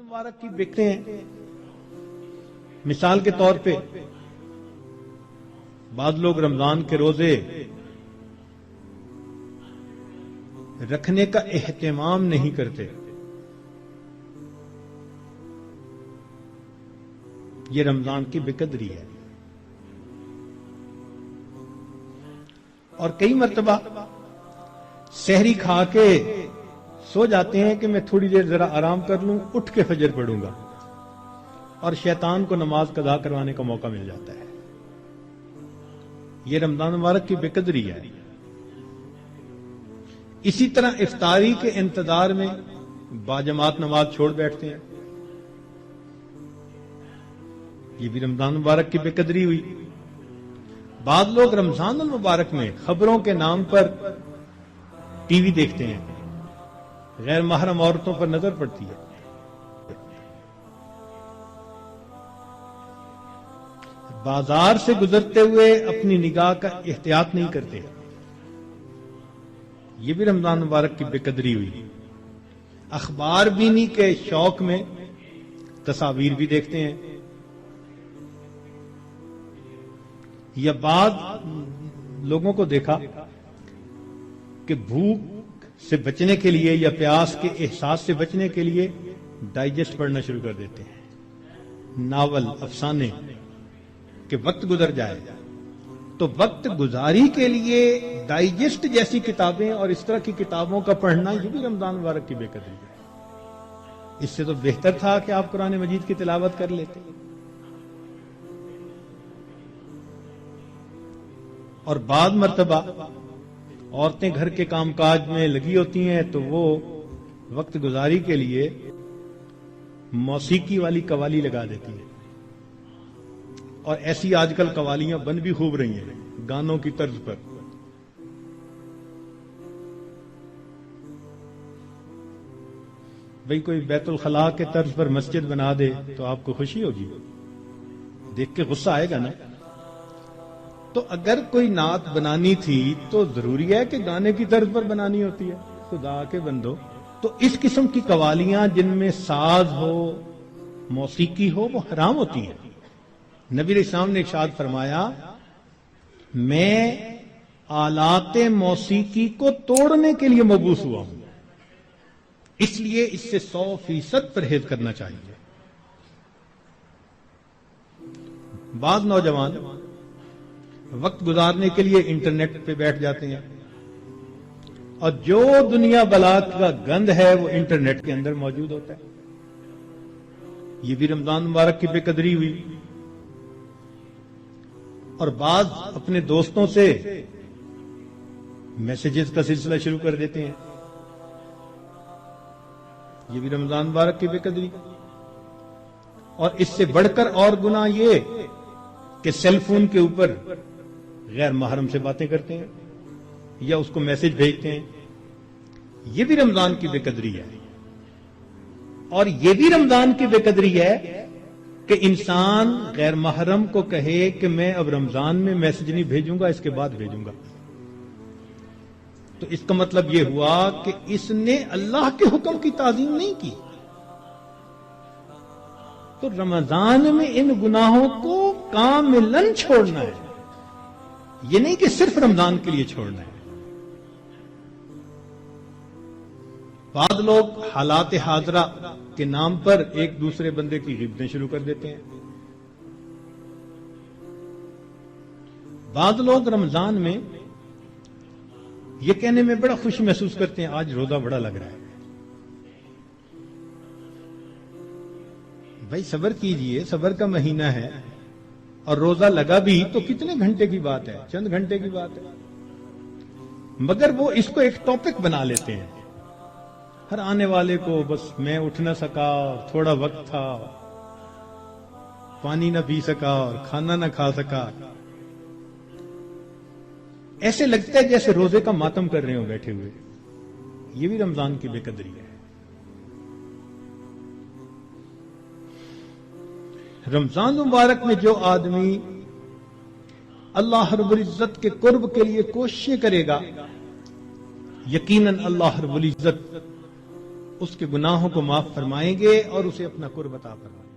مبارک کی دیکھتے ہیں، مثال کے طور پہ بعض لوگ رمضان کے روزے رکھنے کا اہتمام نہیں کرتے. یہ رمضان کی بے قدری ہے. اور کئی مرتبہ سحری کھا کے سو جاتے ہیں کہ میں تھوڑی دیر ذرا آرام کر لوں، اٹھ کے فجر پڑھوں گا، اور شیطان کو نماز قضا کروانے کا موقع مل جاتا ہے. یہ رمضان مبارک کی بے قدری ہے. اسی طرح افطاری کے انتظار میں باجماعت نماز چھوڑ بیٹھتے ہیں. یہ بھی رمضان مبارک کی بے قدری ہوئی. بعض لوگ رمضان المبارک میں خبروں کے نام پر ٹی وی دیکھتے ہیں، غیر محرم عورتوں پر نظر پڑتی ہے. بازار سے گزرتے ہوئے اپنی نگاہ کا احتیاط نہیں کرتے. یہ بھی رمضان مبارک کی بے قدری ہوئی. اخبار بینی کے شوق میں تصاویر بھی دیکھتے ہیں. یا بعض لوگوں کو دیکھا کہ بھوک سے بچنے کے لیے یا پیاس کے احساس سے بچنے کے لیے ڈائجسٹ پڑھنا شروع کر دیتے ہیں، ناول، افسانے، کہ وقت گزر جائے. تو وقت گزاری کے لیے ڈائجسٹ جیسی کتابیں اور اس طرح کی کتابوں کا پڑھنا یہ بھی رمضان مبارک کی بے قدری ہے. اس سے تو بہتر تھا کہ آپ قرآن مجید کی تلاوت کر لیتے. اور بعض مرتبہ عورتیں گھر کے کام کاج میں لگی ہوتی ہیں تو وہ وقت گزاری کے لیے موسیقی والی قوالی لگا دیتی ہیں. اور ایسی آج کل قوالیاں بن بھی خوب رہی ہیں گانوں کی طرز پر. بھئی کوئی بیت الخلاء کے طرز پر مسجد بنا دے تو آپ کو خوشی ہوگی، دیکھ کے غصہ آئے گا نا. تو اگر کوئی نعت بنانی تھی تو ضروری ہے کہ گانے کی طرز پر بنانی ہوتی ہے. خدا کے بندو، تو اس قسم کی قوالیاں جن میں ساز ہو، موسیقی ہو، وہ حرام ہوتی ہیں. نبی علیہ السلام نے ارشاد فرمایا، میں آلات موسیقی کو توڑنے کے لیے مبعوث ہوا ہوں، اس لیے اس سے 100% پرہیز کرنا چاہیے. بعض نوجوان وقت گزارنے کے لیے انٹرنیٹ پہ بیٹھ جاتے ہیں، اور جو دنیا بلا کا گند ہے وہ انٹرنیٹ کے اندر موجود ہوتا ہے. یہ بھی رمضان مبارک کی بے قدری ہوئی. اور بعض اپنے دوستوں سے میسیجز کا سلسلہ شروع کر دیتے ہیں. یہ بھی رمضان مبارک کی بے قدری. اور اس سے بڑھ کر اور گناہ یہ کہ سیل فون کے اوپر غیر محرم سے باتیں کرتے ہیں یا اس کو میسج بھیجتے ہیں. یہ بھی رمضان کی بے قدری ہے. اور یہ بھی رمضان کی بے قدری ہے کہ انسان غیر محرم کو کہے کہ میں اب رمضان میں میسج نہیں بھیجوں گا، اس کے بعد بھیجوں گا. تو اس کا مطلب یہ ہوا کہ اس نے اللہ کے حکم کی تعظیم نہیں کی. تو رمضان میں ان گناہوں کو کاملاً چھوڑنا ہے، یہ نہیں کہ صرف رمضان کے لیے چھوڑنا ہے. بعض لوگ حالات حاضرہ کے نام پر ایک دوسرے بندے کی غیبتیں شروع کر دیتے ہیں. بعض لوگ رمضان میں یہ کہنے میں بڑا خوش محسوس کرتے ہیں آج روزہ بڑا لگ رہا ہے. بھائی صبر کیجئے، صبر کا مہینہ ہے، اور روزہ لگا بھی تو کتنے گھنٹے کی بات ہے، چند گھنٹے کی بات ہے. مگر وہ اس کو ایک ٹاپک بنا لیتے ہیں. ہر آنے والے کو بس میں اٹھ نہ سکا، تھوڑا وقت تھا، پانی نہ پی سکا اور کھانا نہ کھا سکا. ایسے لگتا ہے جیسے روزے کا ماتم کر رہے ہوں بیٹھے ہوئے. یہ بھی رمضان کی بے قدری ہے. رمضان مبارک میں جو آدمی اللہ رب العزت کے قرب کے لیے کوششیں کرے گا، یقیناً اللہ رب العزت اس کے گناہوں کو معاف فرمائیں گے اور اسے اپنا قرب عطا فرمائیں گے.